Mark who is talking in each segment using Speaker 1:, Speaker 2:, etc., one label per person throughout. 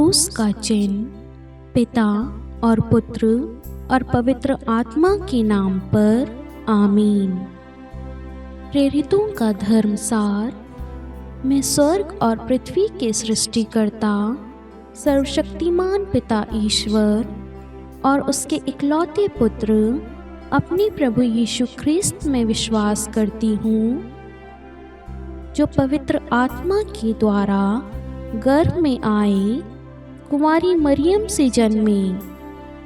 Speaker 1: क्रूस का चिन्ह पिता और पुत्र और पवित्र आत्मा के नाम पर आमीन। प्रेरितों का धर्मसार। मैं स्वर्ग और पृथ्वी के सृष्टिकर्ता सर्वशक्तिमान पिता ईश्वर और उसके इकलौते पुत्र अपने प्रभु यीशु ख्रिस्त में विश्वास करती हूँ, जो पवित्र आत्मा के द्वारा गर्भ में आए, कुंवारी मरियम से जन्मे,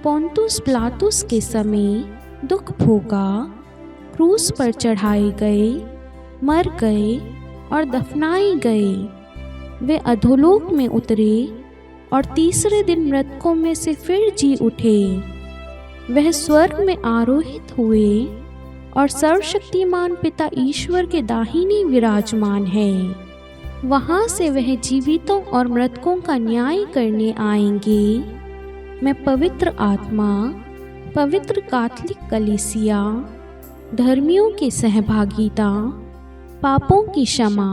Speaker 1: पोंतुस पिलातुस के समय दुख भोगा, क्रूस पर चढ़ाए गए, मर गए और दफनाए गए। वे अधोलोक में उतरे और तीसरे दिन मृतकों में से फिर जी उठे। वह स्वर्ग में आरोहित हुए और सर्वशक्तिमान पिता ईश्वर के दाहिने विराजमान है। वहाँ से वह जीवितों और मृतकों का न्याय करने आएंगे। मैं पवित्र आत्मा, पवित्र कैथोलिक कलीसिया, धर्मियों की सहभागिता, पापों की क्षमा,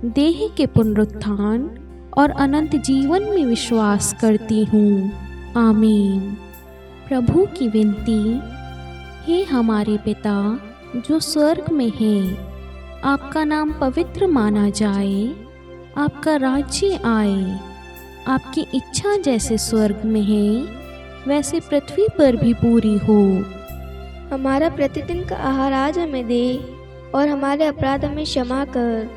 Speaker 1: देह के पुनरुत्थान और अनंत जीवन में विश्वास करती हूँ। आमीन। प्रभु की विनती। हे हमारे पिता जो स्वर्ग में है, आपका नाम पवित्र माना जाए, आपका राज्य आए, आपकी इच्छा जैसे स्वर्ग में है वैसे पृथ्वी पर भी पूरी हो।
Speaker 2: हमारा प्रतिदिन का आहार आज हमें दे और हमारे अपराध हमें क्षमा कर,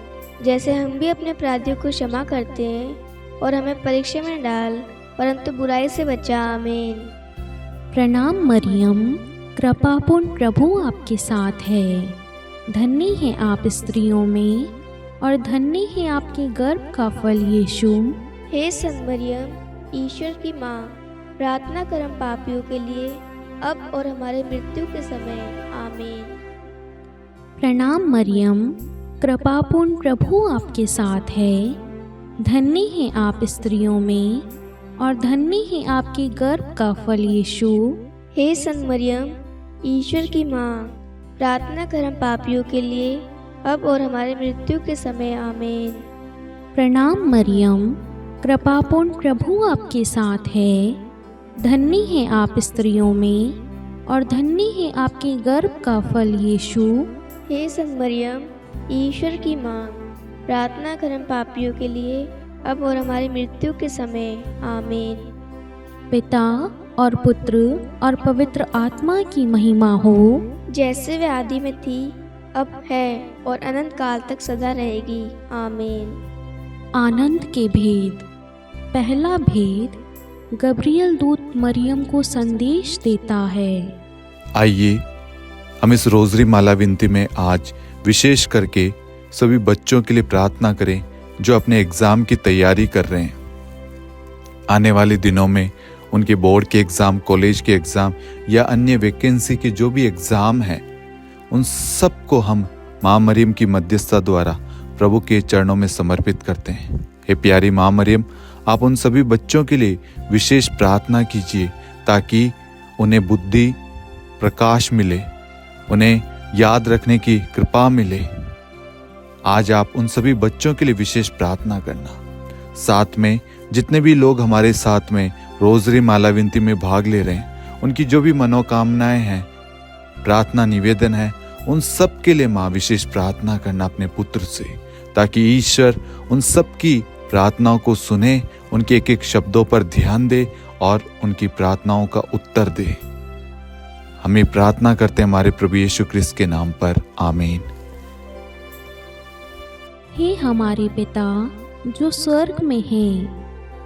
Speaker 2: जैसे हम भी अपने अपराधियों को क्षमा करते हैं, और हमें परीक्षा में न डाल परंतु बुराई से बचा। आमीन।
Speaker 1: प्रणाम मरियम, कृपापूर्ण प्रभु आपके साथ है। धन्य है आप स्त्रियों में और धन्य है आपके गर्भ का फल यीशु।
Speaker 2: हे संत मरियम, ईश्वर की माँ, प्रार्थना कर हम पापियों के लिए अब और हमारे मृत्यु के समय। आमीन।
Speaker 1: प्रणाम मरियम, कृपापूर्ण प्रभु आपके साथ है। धन्य है आप स्त्रियों में और धन्य है आपके गर्भ का फल यीशु।
Speaker 2: हे संत मरियम, ईश्वर की माँ, प्रार्थना कर हम पापियों के लिए अब और हमारे मृत्यु के समय। आमीन।
Speaker 1: प्रणाम मरियम, कृपापूर्ण प्रभु आपके साथ है। धन्य है आप स्त्रियों में और धन्य है आपके गर्भ का फल यीशु।
Speaker 2: हे संत मरियम, ईश्वर की माँ, प्रार्थना कर हम पापियों के लिए अब और हमारी मृत्यु के समय। आमीन।
Speaker 1: पिता और पुत्र और पवित्र आत्मा की महिमा हो,
Speaker 2: जैसे वे आदि में थी, अब है और अनंत काल तक सदा रहेगी। आमीन।
Speaker 1: आनंद के भेद। पहला भेद, गब्रियल दूत मरियम को संदेश देता है।
Speaker 3: आइए हम इस रोजरी माला विनती में आज विशेष करके सभी बच्चों के लिए प्रार्थना करें जो अपने एग्ज़ाम की तैयारी कर रहे हैं। आने वाले दिनों में उनके बोर्ड के एग्ज़ाम, कॉलेज के एग्ज़ाम या अन्य वैकेंसी के जो भी एग्ज़ाम हैं, उन सब को हम माँ मरियम की मध्यस्थता द्वारा प्रभु के चरणों में समर्पित करते हैं। हे प्यारी माँ मरियम, आप उन सभी बच्चों के लिए विशेष प्रार्थना कीजिए ताकि उन्हें बुद्धि, प्रकाश मिले, उन्हें याद रखने की कृपा मिले। आज आप उन सभी बच्चों के लिए विशेष प्रार्थना करना। साथ में जितने भी लोग हमारे साथ में रोजरी माला विनती में भाग ले रहे हैं, उनकी जो भी मनोकामनाएं हैं, प्रार्थना निवेदन है, उन सब के लिए माँ विशेष प्रार्थना करना अपने पुत्र से, ताकि ईश्वर उन सब की प्रार्थनाओं को सुने, उनके एक एक शब्दों पर ध्यान दे और उनकी प्रार्थनाओं का उत्तर दे। हमें प्रार्थना करते हैं हमारे प्रभु यीशु ख्रिस्त के नाम पर। आमीन।
Speaker 1: हे हमारे पिता जो स्वर्ग में है,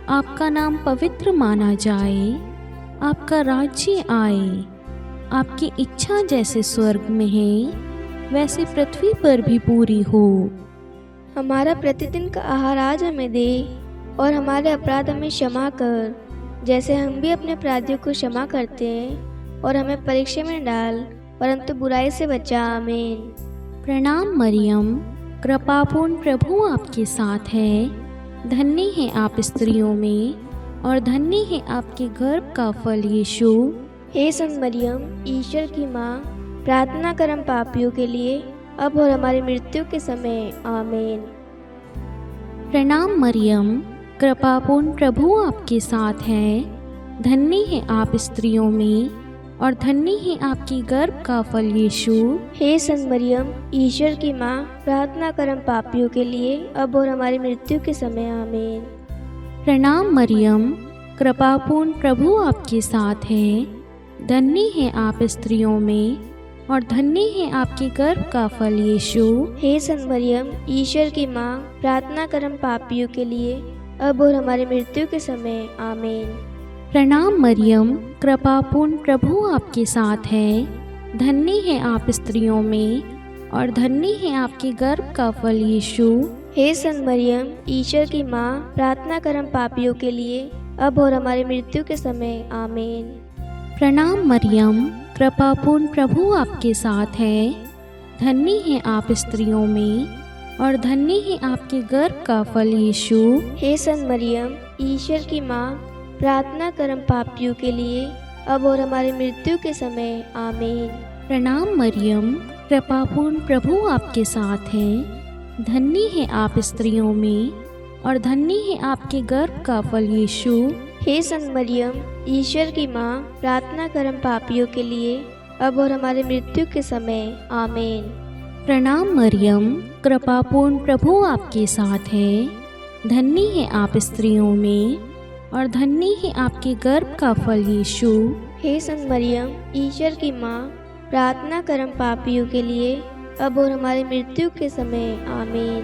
Speaker 1: आपका नाम पवित्र माना जाए, आपका राज्य आए, आपकी इच्छा जैसे स्वर्ग में है वैसे पृथ्वी पर भी पूरी हो।
Speaker 2: हमारा प्रतिदिन का आहार आज हमें दे और हमारे अपराध हमें क्षमा कर, जैसे हम भी अपने अपराधियों को क्षमा करते हैं, और हमें परीक्षा में न डाल परंतु बुराई से बचा। आमीन।
Speaker 1: प्रणाम मरियम, कृपापूर्ण प्रभु आपके साथ है। धन्य है आप स्त्रियों में और धन्य है आपके गर्भ का फल यीशु।
Speaker 2: हे संत मरियम, ईश्वर की माँ, प्रार्थना कर हम पापियों के लिए अब और हमारी मृत्यु के समय। आमीन।
Speaker 1: प्रणाम मरियम, कृपापूर्ण प्रभु आपके साथ है। धन्य है आप स्त्रियों में और धन्य है आपकी गर्भ का फल यीशु।
Speaker 2: हे संत मरियम, ईश्वर की माँ, प्रार्थना कर हम पापियों के लिए, अब और हमारी मृत्यु के समय। आमीन।
Speaker 1: प्रणाम मरियम, कृपापूर्ण प्रभु आपके साथ है। धन्य है आप स्त्रियों में और धन्य है आपके गर्भ का फल यीशु।
Speaker 2: हे संत मरियम, ईश्वर की माँ, प्रार्थना कर हम पापियों के लिए, अब और हमारी मृत्यु के समय। आमीन।
Speaker 1: प्रणाम मरियम, कृपापूर्ण प्रभु आपके साथ है। धन्य है आप स्त्रियों में और धन्य है आपके गर्भ का फल यीशु।
Speaker 2: हे संत मरियम, ईश्वर की माँ, प्रार्थना कर हम पापियों के लिए, अब और हमारी मृत्यु के समय। आमीन।
Speaker 1: प्रणाम मरियम, कृपापूर्ण प्रभु आपके साथ है। धन्य है आप स्त्रियों में और धन्य है आपके गर्भ का फल यीशु।
Speaker 2: हे संत मरियम, ईश्वर की माँ, प्रार्थना कर हम पापियों के लिए, अब और हमारी मृत्यु के समय। आमीन।
Speaker 1: प्रणाम मरियम, कृपापूर्ण प्रभु आपके साथ है। धन्य है आप स्त्रियों में और धन्य है आपके गर्भ का फल यीशु।
Speaker 2: हे संत मरियम, ईश्वर की माँ, प्रार्थना कर हम पापियों के लिए, अब और हमारी मृत्यु के समय। आमीन।
Speaker 1: प्रणाम मरियम, कृपापूर्ण प्रभु आपके साथ है। धन्य है आप स्त्रियों में और धन्य है आपके गर्भ का फल यीशु।
Speaker 2: हे संत मरियम, ईश्वर की माँ, प्रार्थना कर हम पापियों के लिए, अब और हमारी मृत्यु के समय। आमीन।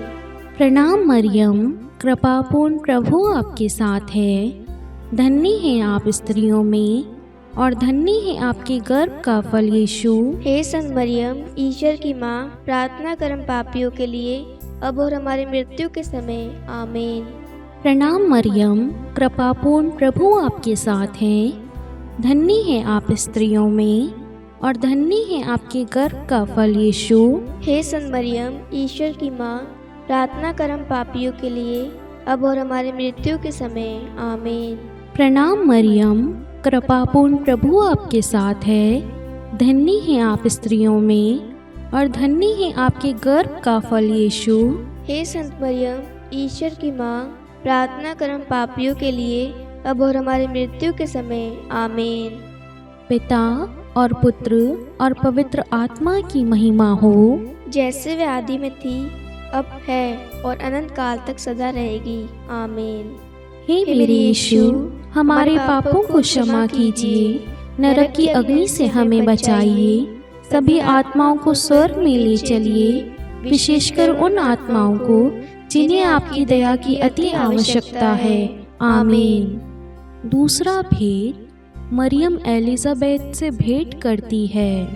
Speaker 1: प्रणाम मरियम, कृपापूर्ण प्रभु आपके साथ है। धन्य है आप स्त्रियों में और धन्य है आपके गर्भ का फल यीशु।
Speaker 2: हे संत मरियम, ईश्वर की माँ, प्रार्थना कर हम पापियों के लिए, अब और हमारी मृत्यु के समय। आमीन।
Speaker 1: प्रणाम मरियम, कृपापूर्ण प्रभु आपके साथ है। धन्य है आप स्त्रियों में और धन्य है आपके गर्भ का फल यीशु।
Speaker 2: हे संत मरियम, ईश्वर की माँ, प्रार्थना कर हम पापियों के लिए, अब और हमारी मृत्यु के समय। आमीन।
Speaker 1: प्रणाम मरियम, कृपापूर्ण प्रभु आपके साथ है। धन्य है आप स्त्रियों में और धन्य है आपके गर्भ का फल यीशु।
Speaker 2: हे संत मरियम, ईश्वर की माँ, प्रार्थना कर हम पापियों के लिए, अब और हमारी मृत्यु के समय। आमीन।
Speaker 1: पिता और पुत्र और पवित्र आत्मा की महिमा हो,
Speaker 2: जैसे वे आदि में थी, अब है और अनंत काल तक सदा रहेगी। आमीन।
Speaker 1: हे मेरे यीशु, हमारे पापों को क्षमा कीजिए, नरक की अग्नि से हमें बचाइए, सभी आत्माओं को स्वर्ग में ले चलिए, विशेषकर उन आत्माओं को जिन्हें आपकी दया की अति आवश्यकता है। आमीन। दूसरा भेद, मरियम एलिजाबेथ से भेंट करती है।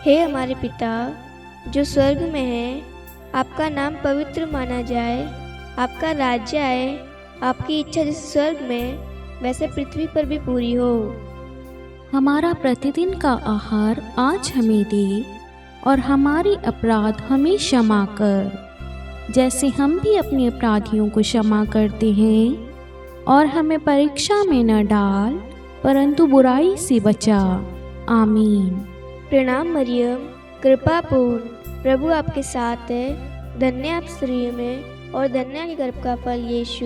Speaker 2: हे हमारे पिता जो स्वर्ग में है, आपका नाम पवित्र माना जाए, आपका राज्य आए, आपकी इच्छा जैसे स्वर्ग में वैसे पृथ्वी पर भी पूरी हो।
Speaker 1: हमारा प्रतिदिन का आहार आज हमें दे और हमारे अपराध हमें क्षमा कर, जैसे हम भी अपने अपराधियों को क्षमा करते हैं, और हमें परीक्षा में न डाल परंतु बुराई से बचा। आमीन।
Speaker 2: प्रणाम मरियम, कृपा पूर्ण, प्रभु आपके साथ है। धन्य आप स्त्रियों में और धन्य आपके गर्भ का फल यीशु।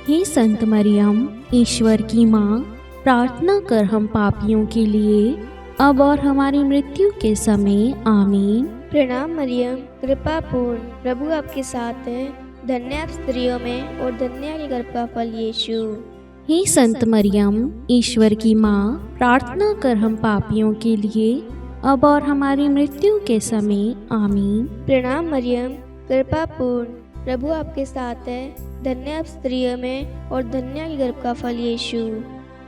Speaker 1: हे संत मरियम, ईश्वर की माँ, प्रार्थना कर हम पापियों के लिए, अब और हमारी मृत्यु के समय। आमीन।
Speaker 2: प्रणाम मरियम, कृपा पूर्ण, प्रभु आपके साथ है। धन्य आप स्त्रियों में और धन्य आपके गर्भ का फल यीशु।
Speaker 1: हे संत मरियम, ईश्वर की माँ, प्रार्थना कर हम पापियों के लिए, अब और हमारी मृत्यु के समय। आमीन।
Speaker 2: प्रणाम मरियम, कृपा पूर्ण, प्रभु आपके साथ है। धन्य आप स्त्रियों में और धन्य आपके गर्भ का फल यीशु।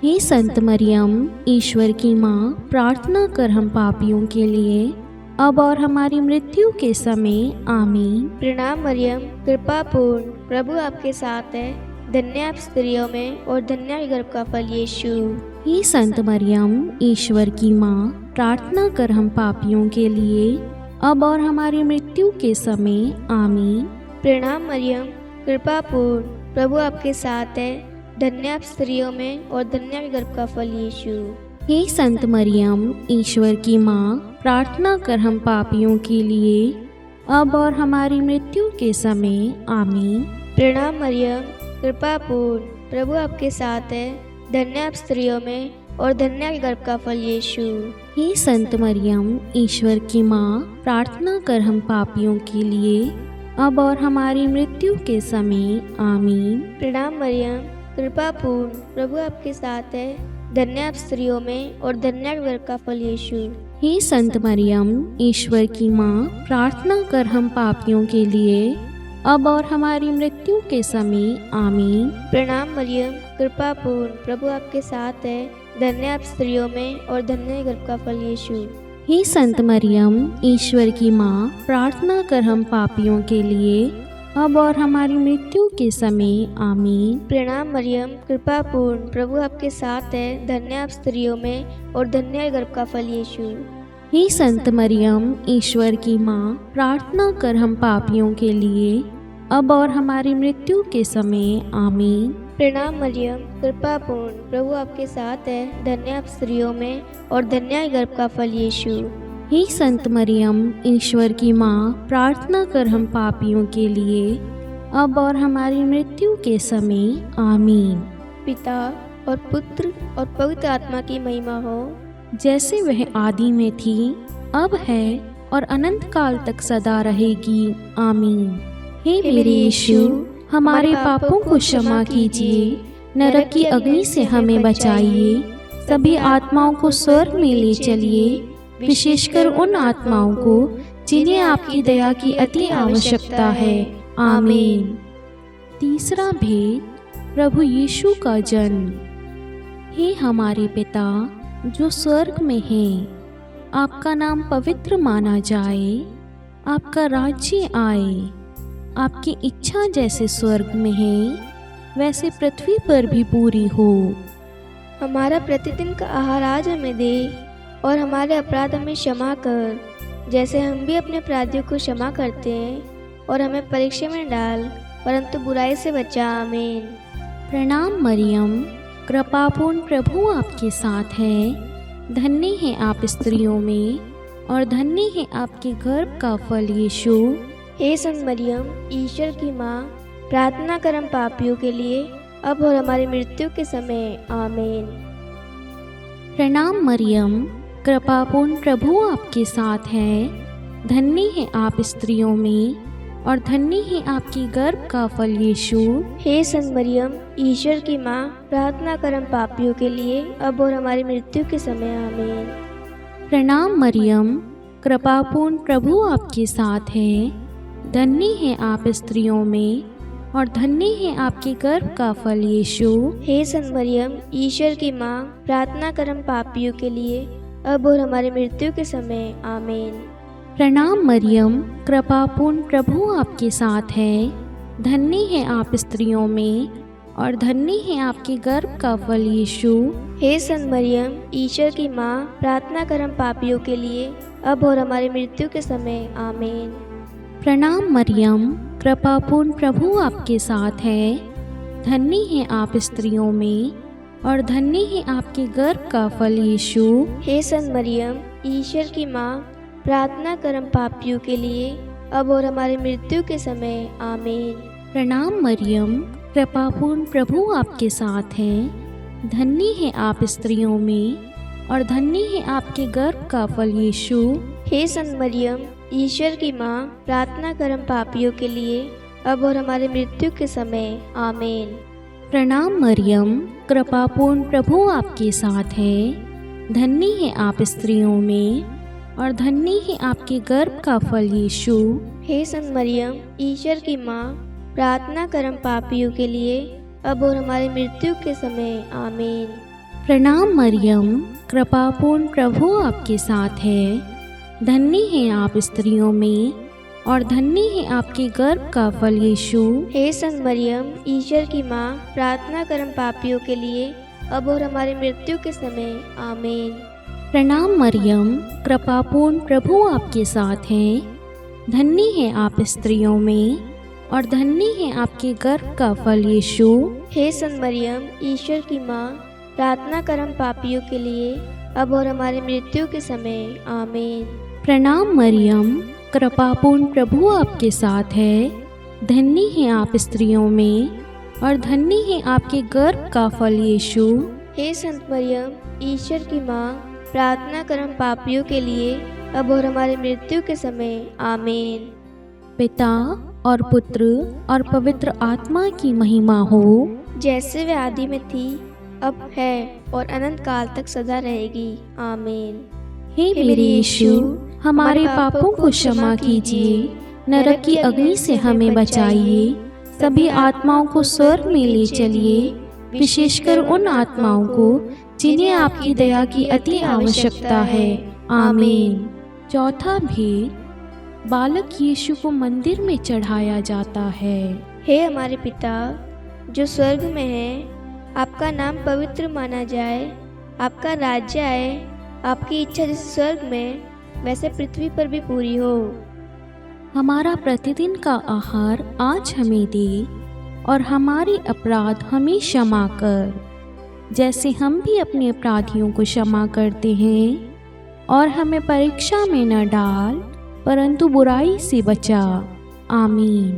Speaker 1: हे संत मरियम, ईश्वर की माँ, प्रार्थना कर हम पापियों के लिए, अब और हमारी मृत्यु के समय। आमीन।
Speaker 2: प्रणाम मरियम, कृपा पूर्ण, प्रभु आपके साथ है। धन्य आप स्त्रियों में और धन्य आपके गर्भ का फल यीशु।
Speaker 1: हे संत मरियम, ईश्वर की माँ, प्रार्थना कर हम पापियों के लिए, अब और हमारी मृत्यु के समय। आमीन।
Speaker 2: प्रणाम मरियम, कृपा पूर्ण, प्रभु आपके साथ है। धन्य आप स्त्रियों में और धन्य आपके गर्भ का फल यीशु।
Speaker 1: हे संत मरियम, ईश्वर की माँ, प्रार्थना कर हम पापियों के लिए, अब और हमारी मृत्यु के समय। आमीन।
Speaker 2: प्रणाम मरियम, कृपापूर्ण, प्रभु आपके साथ है। धन्य आप स्त्रियों में और धन्य आपके गर्भ का फल यीशु।
Speaker 1: हे संत मरियम, ईश्वर की माँ, प्रार्थना कर हम पापियों के लिए, अब और हमारी मृत्यु के समय। आमीन।
Speaker 2: प्रणाम मरियम, कृपापूर्ण, प्रभु आपके साथ है। धन्य आप स्त्रियों में और धन्य आपके गर्भ का फल यीशु।
Speaker 1: हे संत मरियम, ईश्वर की माँ, प्रार्थना कर हम पापियों के लिए, अब और हमारी मृत्यु के समय। आमीन।
Speaker 2: प्रणाम मरियम, कृपापूर्ण, प्रभु आपके साथ है। धन्य आप स्त्रियों में और धन्य आपके गर्भ का फल यीशु।
Speaker 1: हे संत मरियम, ईश्वर की माँ, प्रार्थना कर हम पापियों के लिए, अब और हमारी मृत्यु के समय। आमीन।
Speaker 2: प्रणाम मरियम, कृपापूर्ण, प्रभु आपके साथ है। धन्य आप स्त्रियों में और धन्य आपके गर्भ का फल यीशु।
Speaker 1: हे संत मरियम, ईश्वर की माँ, प्रार्थना कर हम पापियों के लिए, अब और हमारी मृत्यु के समय। आमीन।
Speaker 2: प्रणाम मरियम, कृपापूर्ण, प्रभु आपके साथ है। धन्य आप स्त्रियों में और धन्य आपके गर्भ का फल यीशु।
Speaker 1: हे संत मरियम, ईश्वर की माँ, प्रार्थना कर हम पापियों के लिए, अब और हमारी मृत्यु के समय। आमीन।
Speaker 2: पिता और पुत्र और पवित्र आत्मा की महिमा हो,
Speaker 1: जैसे वह आदि में थी, अब है और अनंत काल तक सदा रहेगी। आमीन। हे मेरे यीशु, हमारे पापों को क्षमा कीजिए, नरक की अग्नि से हमें बचाइए, सभी आत्माओं को स्वर्ग में ले चलिए, विशेषकर उन आत्माओं को जिन्हें आपकी दया की अति आवश्यकता है। आमीन। तीसरा भेद, प्रभु यीशु का जन्म। हे हमारे पिता जो स्वर्ग में है, आपका नाम पवित्र माना जाए, आपका राज्य आए, आपकी इच्छा जैसे स्वर्ग में है वैसे पृथ्वी पर भी पूरी हो।
Speaker 2: हमारा प्रतिदिन का आहार आज हमें दे और हमारे अपराध हमें क्षमा कर, जैसे हम भी अपने अपराधियों को क्षमा करते हैं, और हमें परीक्षा में डाल परंतु बुराई से बचा। आमीन।
Speaker 1: प्रणाम मरियम, कृपापूर्ण, प्रभु आपके साथ है। धन्य है आप स्त्रियों में और धन्य है आपके गर्भ का फल यीशु।
Speaker 2: हे संत मरियम, ईश्वर की माँ, प्रार्थना कर हम पापियों के लिए, अब और हमारी मृत्यु के समय। आमीन।
Speaker 1: प्रणाम मरियम, कृपापूर्ण, प्रभु आपके साथ है। धन्य है आप स्त्रियों में और धन्य है आपकी गर्भ का फल यीशु।
Speaker 2: हे संत मरियम, ईश्वर की माँ, प्रार्थना कर हम पापियों के लिए, अब और हमारी मृत्यु के समय। आमीन।
Speaker 1: प्रणाम मरियम, कृपापूर्ण, प्रभु आपके साथ है। धन्य है आप स्त्रियों में और धन्य है आपके गर्भ का फल यीशु।
Speaker 2: हे संत मरियम, ईश्वर की माँ, प्रार्थना कर हम पापियों के लिए, अब और हमारी मृत्यु के समय। आमीन।
Speaker 1: प्रणाम मरियम, कृपापूर्ण, प्रभु आपके साथ है। धन्य है आप स्त्रियों में और धन्य है आपके गर्भ का फल यीशु।
Speaker 2: हे संत मरियम, ईश्वर की माँ, प्रार्थना कर हम पापियों के लिए, अब और हमारी मृत्यु के समय। आमीन।
Speaker 1: प्रणाम मरियम, कृपापूर्ण, प्रभु आपके साथ है। धन्य है आप स्त्रियों में और धन्य है आपके गर्भ का फल यीशु।
Speaker 2: हे संत मरियम, ईश्वर की माँ, प्रार्थना कर हम पापियों के लिए, अब और हमारी मृत्यु के समय। आमीन।
Speaker 1: प्रणाम मरियम, कृपापूर्ण, प्रभु आपके साथ है। धन्य है आप स्त्रियों में और धन्य है आपके गर्भ का फल यीशु।
Speaker 2: हे संत मरियम, ईश्वर की माँ, प्रार्थना कर हम पापियों के लिए, अब और हमारी मृत्यु के समय। आमीन।
Speaker 1: प्रणाम मरियम, कृपापूर्ण, प्रभु आपके साथ है। धन्य है आप स्त्रियों में और धन्य है आपके गर्भ का फल यीशु।
Speaker 2: हे संत मरियम, ईश्वर की माँ, प्रार्थना कर हम पापियों के लिए, अब और हमारी मृत्यु के समय। आमीन।
Speaker 1: प्रणाम मरियम, कृपापूर्ण, प्रभु आपके साथ है। धन्य है आप स्त्रियों में और धन्य है आपके गर्भ का फल यीशु।
Speaker 2: हे संत मरियम, ईश्वर की माँ, प्रार्थना कर हम पापियों के लिए, अब और हमारी मृत्यु के समय। आमीन।
Speaker 1: प्रणाम मरियम, कृपापूर्ण, प्रभु आपके साथ है। धन्य है आप स्त्रियों में और धन्य है आपके गर्भ का फल यीशु।
Speaker 2: हे संत मरियम, ईश्वर की माँ, प्रार्थना कर हम पापियों के लिए, अब और हमारी मृत्यु के समय। आमीन।
Speaker 1: प्रणाम मरियम, कृपापूर्ण, प्रभु आपके साथ है। धन्य है आप स्त्रियों में और धन्य है आपके गर्भ का फल यीशु।
Speaker 2: हे संत मरियम, ईश्वर की माँ, प्रार्थना कर हम पापियों के लिए अब और हमारी मृत्यु के समय। आमीन।
Speaker 1: पिता और पुत्र और पवित्र आत्मा की महिमा हो,
Speaker 2: जैसे वे आदि में थी, अब है और अनंत काल तक सदा रहेगी। आमीन।
Speaker 1: हे मेरे यीशु, हमारे पापों को क्षमा कीजिए, नरक की अग्नि से हमें बचाइए, सभी आत्माओं को स्वर्ग में ले चलिए, विशेषकर उन आत्माओं को जिन्हें आपकी दया की अति आवश्यकता है। आमीन। चौथा भेद, बालक यीशु को मंदिर में चढ़ाया जाता है।
Speaker 2: हे हमारे पिता जो स्वर्ग में है, आपका नाम पवित्र माना जाए, आपका राज्य आए, आपकी इच्छा जैसे स्वर्ग में वैसे पृथ्वी पर भी पूरी हो।
Speaker 1: हमारा प्रतिदिन का आहार आज हमें दे, और हमारे अपराध हमें क्षमा कर, जैसे हम भी अपने अपराधियों को क्षमा करते हैं, और हमें परीक्षा में न डाल, परंतु बुराई से बचा। आमीन।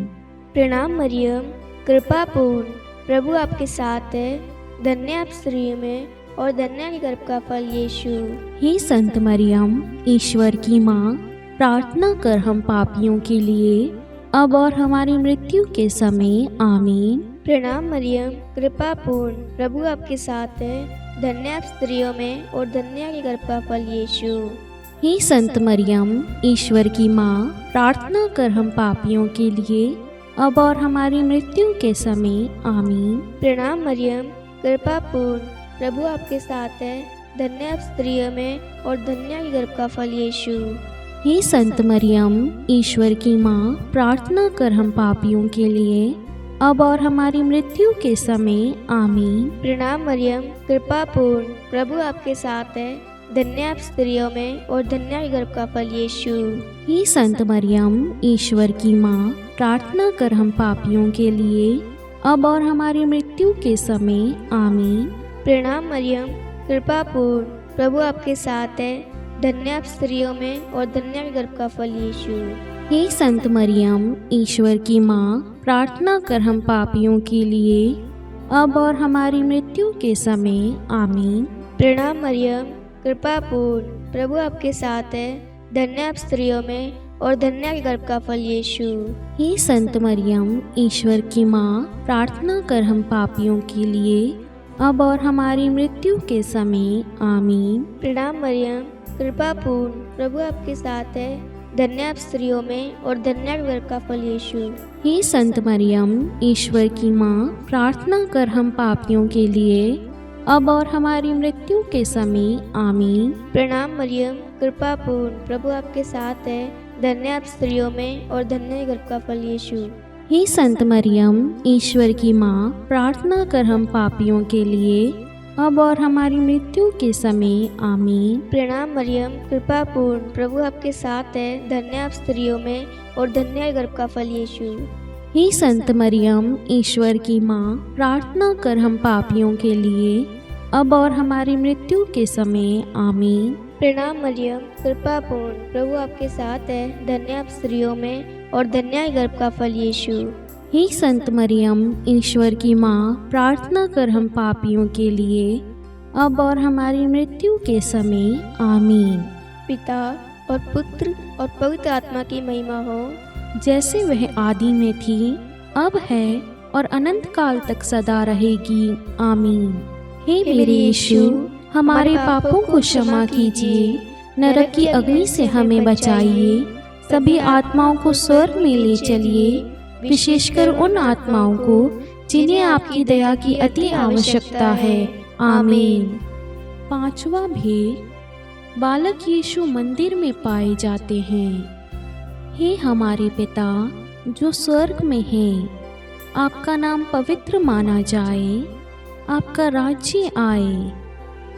Speaker 2: प्रणाम मरियम, कृपा पूर्ण, प्रभु आपके साथ है, धन्य आप स्त्रियों में और धन्य आपके गर्भ का फल यीशु।
Speaker 1: हे संत मरियम, ईश्वर की माँ, प्रार्थना कर हम पापियों के लिए अब और हमारी मृत्यु के समय। आमीन।
Speaker 2: प्रणाम मरियम, कृपा पूर्ण, प्रभु आपके साथ है, धन्य आप स्त्रियों में और धन्य आपके गर्भ का फल यीशु।
Speaker 1: हे संत मरियम, ईश्वर की माँ, प्रार्थना कर हम पापियों के लिए अब और हमारी मृत्यु के समय। आमीन।
Speaker 2: प्रणाम मरियम, कृपा पूर्ण, प्रभु आपके साथ है, धन्य आप स्त्रियों में और धन्य आपके गर्भ का फल यीशु।
Speaker 1: हे संत मरियम, ईश्वर की माँ, प्रार्थना कर हम पापियों के लिए अब और हमारी मृत्यु के समय। आमीन।
Speaker 2: प्रणाम मरियम, कृपा पूर्ण, प्रभु आपके साथ है, धन्य आप स्त्रियों में और धन्य आपके गर्भ का फल यीशु।
Speaker 1: हे संत मरियम, ईश्वर की माँ, प्रार्थना कर हम पापियों के लिए अब और हमारी मृत्यु के समय। आमीन।
Speaker 2: प्रणाम मरियम, कृपा पूर्ण, प्रभु आपके साथ है, धन्य आप स्त्रियों में और धन्य आपके गर्भ का फल यीशु।
Speaker 1: हे संत मरियम, ईश्वर की माँ, प्रार्थना कर हम पापियों के लिए अब और हमारी मृत्यु के समय। आमीन।
Speaker 2: प्रणाम मरियम, कृपा पूर्ण, प्रभु आपके साथ है, धन्य आप स्त्रियों में और धन्य आपके गर्भ का फल यीशु।
Speaker 1: हे संत मरियम, ईश्वर की माँ, प्रार्थना कर हम पापियों के लिए अब और हमारी मृत्यु के समय। आमीन।
Speaker 2: प्रणाम मरियम, कृपा पूर्ण, प्रभु आपके साथ है, धन्य आप स्त्रियों में और धन्य आपके गर्भ का फल यीशु।
Speaker 1: हे संत मरियम, ईश्वर की माँ, प्रार्थना कर हम पापियों के लिए अब और हमारी मृत्यु के समय। आमीन।
Speaker 2: प्रणाम मरियम, कृपा पूर्ण, प्रभु आपके साथ है, धन्य आप स्त्रियों में और धन्य आपके गर्भ का फल यीशु।
Speaker 1: हे संत मरियम, ईश्वर की माँ, प्रार्थना कर हम पापियों के लिए अब और हमारी मृत्यु के समय। आमीन।
Speaker 2: प्रणाम मरियम, कृपा पूर्ण, प्रभु आपके साथ है, धन्य आप स्त्रियों में और धन्य आपके गर्भ का फल यीशु।
Speaker 1: हे संत मरियम, ईश्वर की माँ, प्रार्थना कर हम पापियों के लिए अब और हमारी मृत्यु के समय। आमीन।
Speaker 2: प्रणाम मरियम, कृपा पूर्ण, प्रभु आपके साथ है, धन्य आप स्त्रियों में और धन्य आपके गर्भ का फल यीशु।
Speaker 1: हे संत मरियम, ईश्वर की माँ, प्रार्थना कर हम पापियों के लिए अब और हमारी मृत्यु के समय। आमीन।
Speaker 2: पिता और पुत्र और पवित्र आत्मा की महिमा हो,
Speaker 1: जैसे वह आदि में थी, अब है और अनंत काल तक सदा रहेगी। आमीन। हे मेरे यीशु, हमारे पापों को क्षमा कीजिए, नरक की अग्नि से हमें बचाइए, सभी आत्माओं को स्वर्ग में ले चलिए, विशेषकर उन आत्माओं को जिन्हें आपकी दया की अति आवश्यकता है। आमीन। पांचवा भेद, बालक यीशु मंदिर में पाए जाते हैं। हे हमारे पिता जो स्वर्ग में हैं, आपका नाम पवित्र माना जाए, आपका राज्य आए,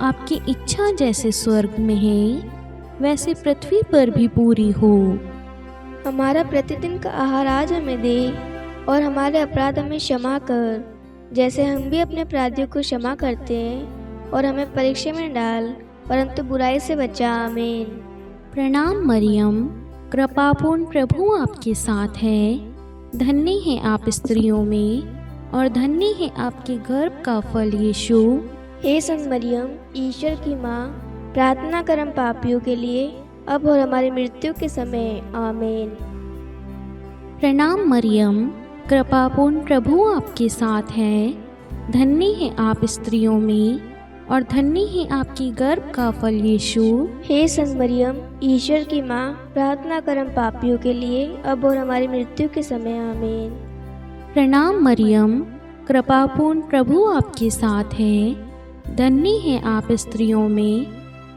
Speaker 1: आपकी इच्छा जैसे स्वर्ग में है वैसे पृथ्वी पर भी पूरी हो।
Speaker 2: हमारा प्रतिदिन का आहार आज हमें दे, और हमारे अपराध हमें क्षमा कर, जैसे हम भी अपने अपराधियों को क्षमा करते हैं, और हमें परीक्षा में डाल, परंतु बुराई से बचा। आमीन।
Speaker 1: प्रणाम मरियम, कृपापूर्ण, प्रभु आपके साथ है, धन्य है आप स्त्रियों में और धन्य है आपके गर्भ का फल यीशु।
Speaker 2: हे संत मरियम, ईश्वर की माँ, प्रार्थना कर हम पापियों के लिए, अब और हमारी मृत्यु के समय। आमीन।
Speaker 1: प्रणाम मरियम, कृपापूर्ण प्रभु आपके साथ है। धन्य है आप स्त्रियों में और धन्य है आपकी गर्भ का फल यीशु।
Speaker 2: हे संत मरियम, ईश्वर की माँ, प्रार्थना कर हम पापियों के लिए, अब और हमारी मृत्यु के समय। आमीन।
Speaker 1: प्रणाम मरियम, कृपापूर्ण प्रभु आपके साथ है। धन्य है आप स्त्रियों में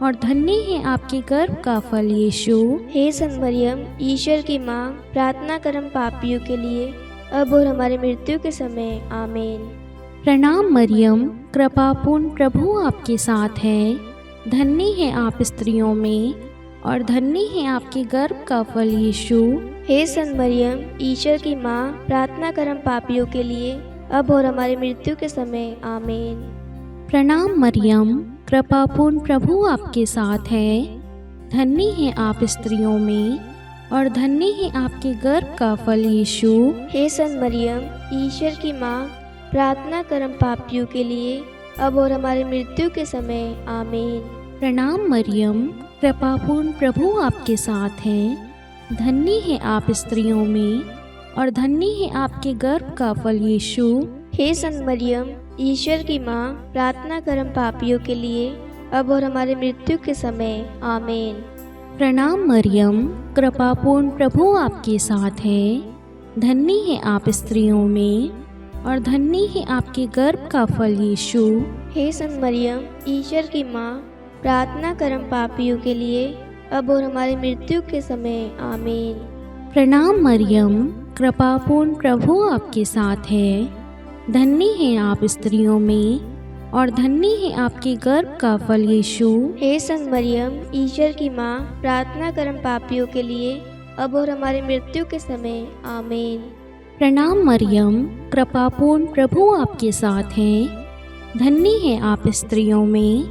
Speaker 1: और धन्य है आपके गर्भ का फल यीशु।
Speaker 2: हे संत मरियम, ईश्वर की माँ, प्रार्थना कर हम पापियों के लिए, अब और हमारी मृत्यु के समय। आमीन।
Speaker 1: प्रणाम मरियम, कृपापूर्ण प्रभु आपके साथ है। धन्य है आप स्त्रियों में और धन्य है आपके गर्भ का फल यीशु।
Speaker 2: हे संत मरियम, ईश्वर की माँ, प्रार्थना कर हम पापियों के लिए, अब और हमारी मृत्यु के समय। आमीन।
Speaker 1: प्रणाम मरियम, कृपापूर्ण प्रभु आपके साथ है। धन्य है आप स्त्रियों में और धन्य है आपके गर्भ का फल यीशु।
Speaker 2: हे संत मरियम, ईश्वर की माँ, प्रार्थना कर हम पापियों के लिए, अब और हमारी मृत्यु के समय। आमीन।
Speaker 1: प्रणाम मरियम, कृपापूर्ण प्रभु आपके साथ है। धन्य है आप स्त्रियों में और धन्य है आपके गर्भ का फल यीशु।
Speaker 2: हे संत मरियम, ईश्वर की माँ, प्रार्थना कर हम पापियों के लिए, अब और हमारी मृत्यु के समय। आमीन।
Speaker 1: प्रणाम मरियम, कृपापूर्ण प्रभु आपके साथ है। धन्य है आप स्त्रियों में और धन्य है आपके गर्भ का फल यीशु।
Speaker 2: हे संत मरियम, ईश्वर की माँ, प्रार्थना कर हम पापियों के लिए, अब और हमारी मृत्यु के समय। आमीन।
Speaker 1: प्रणाम मरियम, कृपापूर्ण प्रभु आपके साथ है। धन्य है आप स्त्रियों में और धन्य है आपके गर्भ का फल यीशु।
Speaker 2: हे संत मरियम, ईश्वर की माँ, प्रार्थना कर हम पापियों के लिए, अब और हमारी मृत्यु के समय। आमीन।
Speaker 1: प्रणाम मरियम, कृपापूर्ण प्रभु आपके साथ है। धन्य है आप स्त्रियों में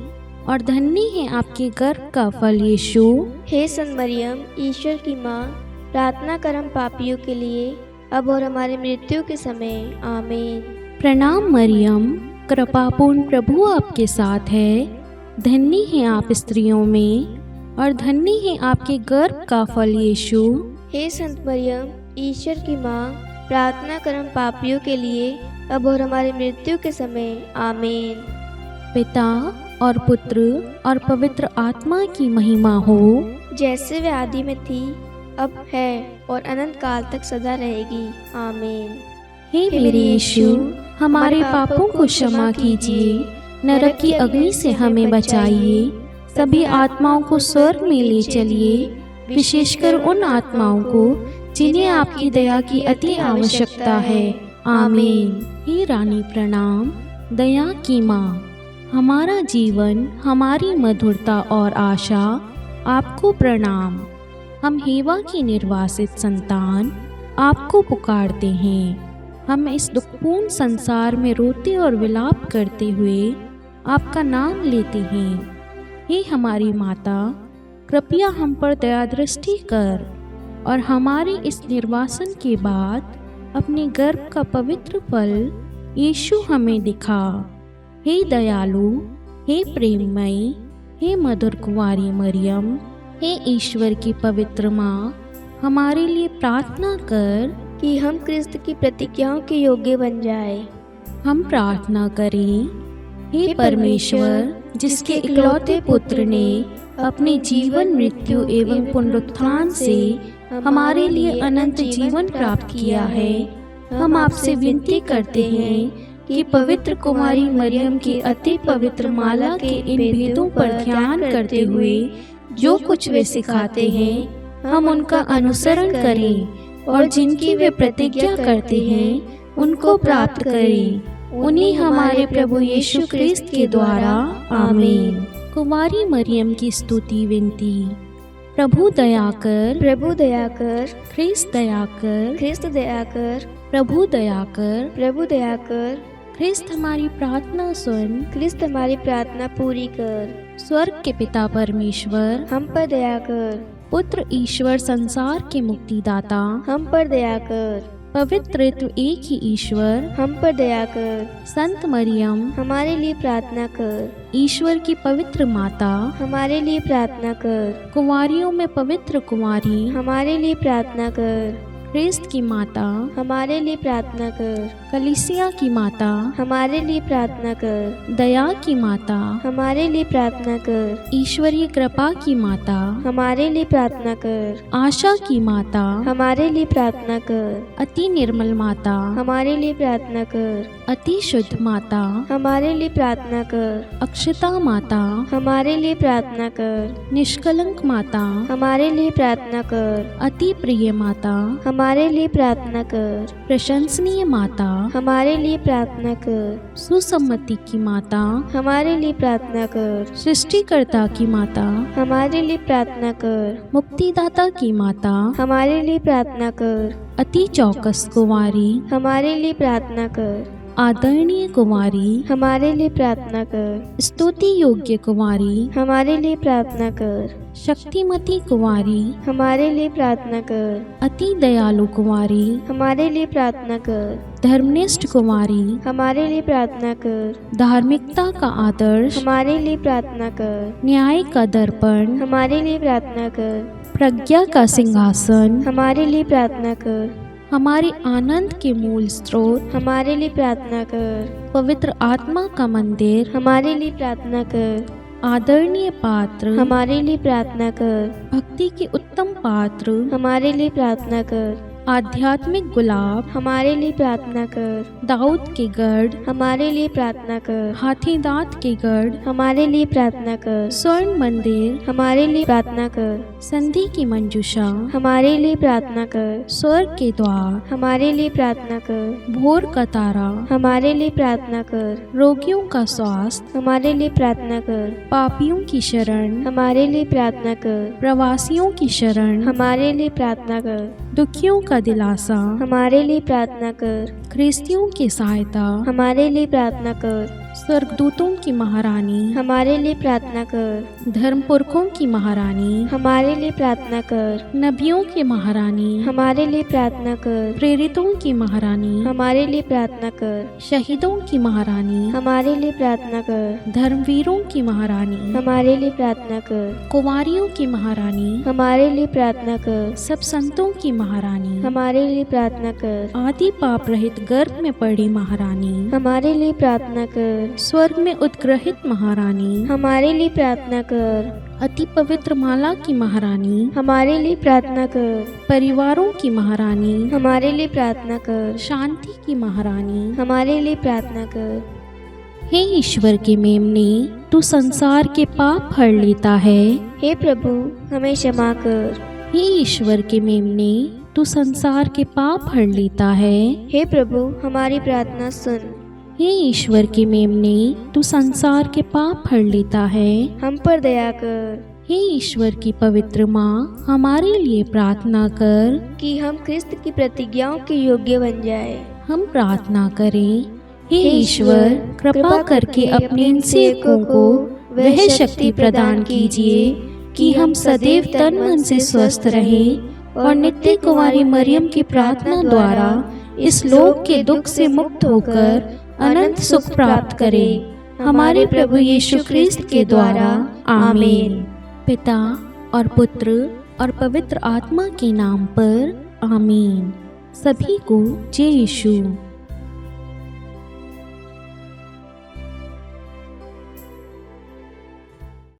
Speaker 1: और धन्य है आपके गर्भ का फल यीशु।
Speaker 2: हे संत मरियम, ईश्वर की माँ, प्रार्थना कर हम पापियों के लिए, अब और हमारी मृत्यु के समय। आमीन।
Speaker 1: प्रणाम मरियम, कृपापूर्ण प्रभु आपके साथ है। धन्य है आप स्त्रियों में और धन्य है आपके गर्भ का फल यीशु।
Speaker 2: हे संत मरियम, ईश्वर की माँ, प्रार्थना कर हम पापियों के लिए, अब और हमारी मृत्यु के समय। आमीन।
Speaker 1: पिता और पुत्र और पवित्र आत्मा की महिमा हो,
Speaker 2: जैसे वे आदि में थी, अब है और अनंत काल तक सदा रहेगी। आमीन।
Speaker 1: हे मेरे यीशु, हमारे पापों को क्षमा कीजिए, नरक की अग्नि से हमें बचाइए, सभी आत्माओं को स्वर्ग में ले चलिए, विशेषकर उन आत्माओं को जिन्हें आपकी दया की अति आवश्यकता है। आमीन। हे रानी प्रणाम, दया की माँ, हमारा जीवन, हमारी मधुरता और आशा, आपको प्रणाम। हम हेवा की निर्वासित संतान आपको पुकारते हैं। हम इस दुखपूर्ण संसार में रोते और विलाप करते हुए आपका नाम लेते हैं। हे हमारी माता, कृपया हम पर दया दृष्टि कर और हमारे इस निर्वासन के बाद अपने गर्भ का पवित्र फल यीशु हमें दिखा। हे दयालु, हे प्रेममयी, हे मधुर कुंवारी मरियम, हे ईश्वर की पवित्र माँ, हमारे लिए प्रार्थना कर
Speaker 2: कि हम क्रिस्त की प्रतिज्ञाओं के योग्य बन जाए।
Speaker 1: हम प्रार्थना करें। हे परमेश्वर, जिसके इकलौते पुत्र ने अपने जीवन, मृत्यु एवं पुनरुत्थान से हमारे लिए अनंत जीवन प्राप्त किया है, हम आपसे विनती करते हैं कि पवित्र कुमारी मरियम की अति पवित्र माला के इन भेदों पर ध्यान करते हुए जो कुछ वे सिखाते हैं, हम उनका अनुसरण करें और जिनकी वे प्रतिज्ञा करते हैं उनको प्राप्त करें। उन्हीं हमारे प्रभु यीशु क्रिस्त के द्वारा। आमीन। कुमारी मरियम की स्तुति विनती। प्रभु दया कर,
Speaker 2: प्रभु दया कर,
Speaker 1: ख्रिस्त दया कर,
Speaker 2: ख्रिस्त दया कर,
Speaker 1: प्रभु दया कर,
Speaker 2: प्रभु दया कर,
Speaker 1: ख्रिस्त हमारी प्रार्थना सुन,
Speaker 2: ख्रिस्त हमारी प्रार्थना पूरी कर।
Speaker 1: स्वर्ग के पिता परमेश्वर,
Speaker 2: हम पर दया कर।
Speaker 1: पुत्र ईश्वर संसार के मुक्तिदाता,
Speaker 2: हम पर दया कर।
Speaker 1: पवित्र तो एक ही ईश्वर,
Speaker 2: हम पर दया कर।
Speaker 1: संत मरियम,
Speaker 2: हमारे लिए प्रार्थना कर।
Speaker 1: ईश्वर की पवित्र माता,
Speaker 2: हमारे लिए प्रार्थना कर।
Speaker 1: कुंवारियों में पवित्र कुंवारी,
Speaker 2: हमारे लिए प्रार्थना कर।
Speaker 1: ख्रिस्त की माता,
Speaker 2: हमारे लिए प्रार्थना कर।
Speaker 1: कलीसिया की माता,
Speaker 2: हमारे लिए प्रार्थना कर।
Speaker 1: दया की माता,
Speaker 2: हमारे लिए प्रार्थना कर।
Speaker 1: ईश्वरीय कृपा की माता,
Speaker 2: हमारे लिए प्रार्थना कर।
Speaker 1: आशा की माता,
Speaker 2: हमारे लिए प्रार्थना कर।
Speaker 1: अति निर्मल माता,
Speaker 2: हमारे लिए प्रार्थना कर।
Speaker 1: अति शुद्ध माता,
Speaker 2: हमारे लिए प्रार्थना कर।
Speaker 1: अक्षता माता,
Speaker 2: हमारे लिए प्रार्थना कर।
Speaker 1: निष्कलंक माता,
Speaker 2: हमारे लिए प्रार्थना कर।
Speaker 1: अति प्रिय माता,
Speaker 2: हमारे लिए प्रार्थना कर।
Speaker 1: प्रशंसनीय माता,
Speaker 2: हमारे लिए प्रार्थना कर।
Speaker 1: सुसम्मति की माता,
Speaker 2: हमारे लिए प्रार्थना कर।
Speaker 1: सृष्टिकर्ता की माता,
Speaker 2: हमारे लिए प्रार्थना कर।
Speaker 1: मुक्तिदाता की माता,
Speaker 2: हमारे लिए प्रार्थना कर।
Speaker 1: अति चौकस कुंवारी,
Speaker 2: हमारे लिए प्रार्थना कर।
Speaker 1: आदरणीय कुंवारी,
Speaker 2: हमारे लिए प्रार्थना कर।
Speaker 1: स्तुति योग्य कुंवारी,
Speaker 2: हमारे लिए प्रार्थना कर।
Speaker 1: शक्तिमती कुंवारी,
Speaker 2: हमारे लिए प्रार्थना कर।
Speaker 1: अति दयालु कुंवारी,
Speaker 2: हमारे लिए प्रार्थना कर।
Speaker 1: धर्मनिष्ठ कुंवारी,
Speaker 2: हमारे लिए प्रार्थना कर।
Speaker 1: धार्मिकता का आदर्श,
Speaker 2: हमारे लिए प्रार्थना कर।
Speaker 1: न्याय का दर्पण,
Speaker 2: हमारे लिए प्रार्थना कर।
Speaker 1: प्रज्ञा का सिंहासन,
Speaker 2: हमारे लिए प्रार्थना कर।
Speaker 1: हमारे आनंद के मूल स्रोत,
Speaker 2: हमारे लिए प्रार्थना कर।
Speaker 1: पवित्र आत्मा का मंदिर,
Speaker 2: हमारे लिए प्रार्थना कर।
Speaker 1: आदरणीय पात्र,
Speaker 2: हमारे लिए प्रार्थना कर।
Speaker 1: भक्ति के उत्तम पात्र,
Speaker 2: हमारे लिए प्रार्थना कर।
Speaker 1: आध्यात्मिक गुलाब,
Speaker 2: हमारे लिए प्रार्थना कर।
Speaker 1: दाऊद के गढ़,
Speaker 2: हमारे लिए प्रार्थना कर।
Speaker 1: हाथी दांत के गढ़,
Speaker 2: हमारे लिए प्रार्थना कर।
Speaker 1: स्वर्ण मंदिर,
Speaker 2: हमारे लिए प्रार्थना कर।
Speaker 1: संधि की मंजूषा,
Speaker 2: हमारे लिए प्रार्थना कर।
Speaker 1: स्वर्ग के द्वार,
Speaker 2: हमारे लिए प्रार्थना कर।
Speaker 1: भोर का तारा,
Speaker 2: हमारे लिए प्रार्थना कर।
Speaker 1: रोगियों का स्वास्थ्य,
Speaker 2: हमारे लिए प्रार्थना कर।
Speaker 1: पापियों की शरण,
Speaker 2: हमारे लिए प्रार्थना कर।
Speaker 1: प्रवासियों की शरण,
Speaker 2: हमारे लिए प्रार्थना कर।
Speaker 1: दुखियों का दिलासा,
Speaker 2: हमारे लिए प्रार्थना कर।
Speaker 1: ख्रिस्तियों की सहायता,
Speaker 2: हमारे लिए प्रार्थना कर।
Speaker 1: स्वर्गदूतों की महारानी,
Speaker 2: हमारे लिए प्रार्थना कर।
Speaker 1: धर्म पुरखों की महारानी,
Speaker 2: हमारे लिए प्रार्थना कर।
Speaker 1: नबियों की महारानी,
Speaker 2: हमारे लिए प्रार्थना कर।
Speaker 1: प्रेरितों की महारानी,
Speaker 2: हमारे लिए प्रार्थना कर।
Speaker 1: शहीदों की महारानी,
Speaker 2: हमारे लिए प्रार्थना कर।
Speaker 1: धर्मवीरों की महारानी,
Speaker 2: हमारे लिए प्रार्थना कर।
Speaker 1: कुंवारियों की महारानी,
Speaker 2: हमारे लिए प्रार्थना कर।
Speaker 1: सब संतों की महारानी,
Speaker 2: हमारे लिए प्रार्थना कर।
Speaker 1: आदि पाप रहित गर्भ में पड़ी महारानी,
Speaker 2: हमारे लिए प्रार्थना कर।
Speaker 1: स्वर्ग में उत्ग्रहित महारानी,
Speaker 2: हमारे लिए प्रार्थना कर।
Speaker 1: अति पवित्र माला की महारानी,
Speaker 2: हमारे लिए प्रार्थना कर।
Speaker 1: परिवारों की महारानी,
Speaker 2: हमारे लिए प्रार्थना कर।
Speaker 1: शांति की महारानी,
Speaker 2: हमारे लिए प्रार्थना कर।
Speaker 1: हे ईश्वर के मेमने, तू संसार के पाप हर लेता है।
Speaker 2: हे प्रभु, हमें क्षमा कर।
Speaker 1: हे ईश्वर के मेमने, तू संसार के पाप हर लेता है।
Speaker 2: हे प्रभु, हमारी प्रार्थना सुन।
Speaker 1: हे ईश्वर के मेमने, तू संसार के पाप हर लेता है।
Speaker 2: हम पर दया कर।
Speaker 1: हे ईश्वर की पवित्र माँ, हमारे लिए प्रार्थना कर
Speaker 2: कि हम क्रिस्त की प्रतिज्ञाओं के योग्य बन जाए।
Speaker 1: हम प्रार्थना करें। हे ईश्वर, कृपा करके अपने इन सेवकों को वह शक्ति प्रदान कीजिए कि हम सदैव तन मन से स्वस्थ रहें और नित्य कुंवारी मरियम की प्रार्थना द्वारा इस लोक के दुख से मुक्त होकर अनंत सुख प्राप्त करें। हमारे प्रभु यीशु ख्रिस्त के द्वारा, आमीन। पिता और पुत्र और पवित्र आत्मा के नाम पर, आमीन। सभी को जय यीशु।